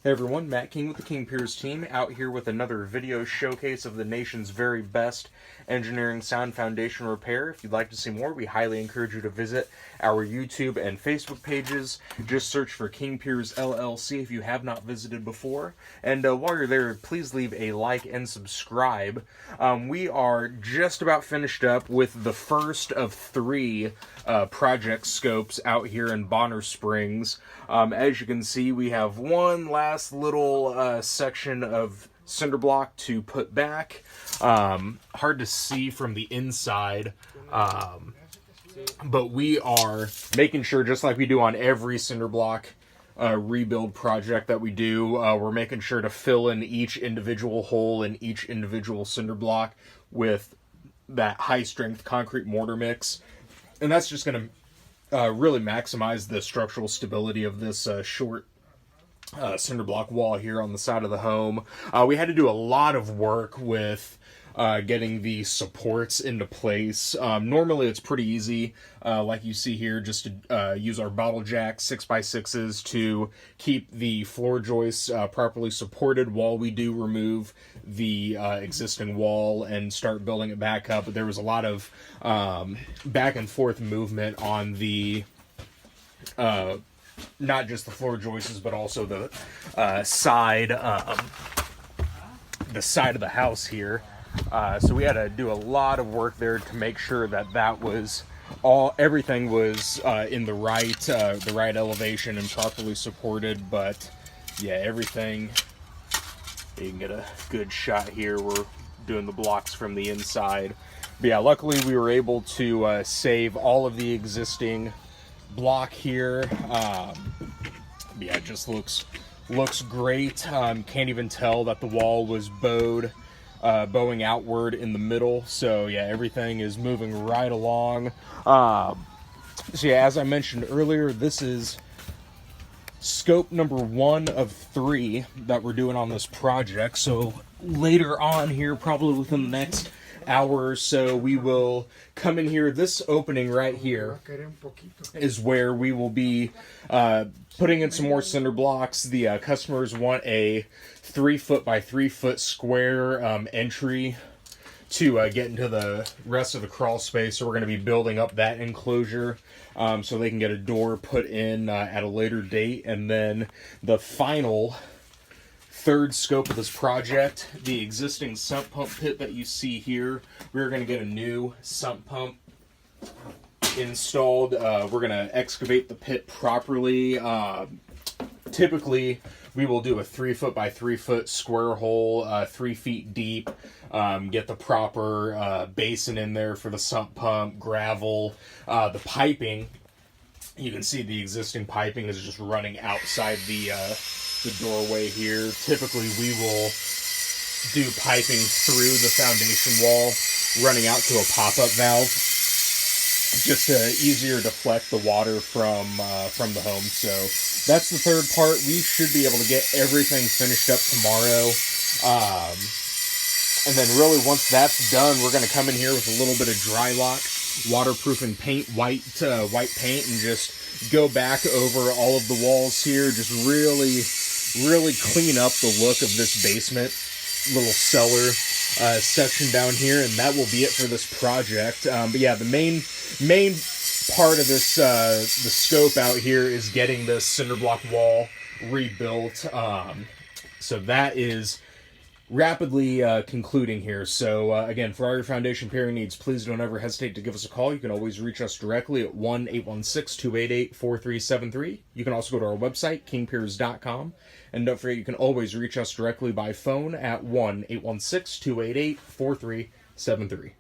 Hey everyone, Matt King with the King Piers team, out here with another video showcase of the nation's very best engineering sound foundation repair. If you'd like to see more, we highly encourage you to visit our YouTube and Facebook pages. Just search for King Piers LLC if you have not visited before. And while you're there, please leave a like and subscribe. We are just about finished up with the first of three project scopes out here in Bonner Springs. As you can see, we have one last little section of cinder block to put back. Hard to see from the inside, but we are making sure, just like we do on every cinder block rebuild project that we do, we're making sure to fill in each individual hole in each individual cinder block with that high strength concrete mortar mix. And that's just going to really maximize the structural stability of this short cinder block wall here on the side of the home. We had to do a lot of work with getting the supports into place. Normally it's pretty easy, like you see here, just to use our bottle jack 6x6s to keep the floor joists properly supported while we do remove the existing wall and start building it back up. But there was a lot of back and forth movement on the not just the floor joists, but also the side of the house here. So we had to do a lot of work there to make sure that that was everything was in the right elevation and properly supported. But yeah, everything. You can get a good shot here. We're doing the blocks from the inside. But yeah, luckily we were able to save all of the existing block here. Yeah, it just looks great. Can't even tell that the wall was bowing outward in the middle. So yeah, everything is moving right along. So yeah, as I mentioned earlier, this is scope number 1 of 3 that we're doing on this project. So later on here, probably within the next hour or so, we will come in here. This opening right here is where we will be putting in some more cinder blocks. The customers want a 3-foot by 3-foot square entry to get into the rest of the crawl space. So we're going to be building up that enclosure so they can get a door put in at a later date. And then the final third scope of this project, the existing sump pump pit that you see here, we're going to get a new sump pump installed. We're going to excavate the pit properly. Typically, we will do a 3-foot by 3-foot square hole, 3 feet deep. Get the proper basin in there for the sump pump, gravel. The piping, you can see the existing piping is just running outside the doorway here. Typically, we will do piping through the foundation wall, running out to a pop-up valve, just to easier deflect the water from the home. So that's the third part. We should be able to get everything finished up tomorrow. And then really once that's done, we're going to come in here with a little bit of dry lock, waterproofing paint, white paint, and just go back over all of the walls here. Just really clean up the look of this basement, little cellar section down here, and that will be it for this project. But yeah, the main part of this the scope out here is getting this cinder block wall rebuilt. So that is rapidly concluding here. So again, for all your foundation repairing needs, please don't ever hesitate to give us a call. You can always reach us directly at 1-816-288-4373. You can also go to our website, kingpiers.com. And don't forget, you can always reach us directly by phone at 1-816-288-4373.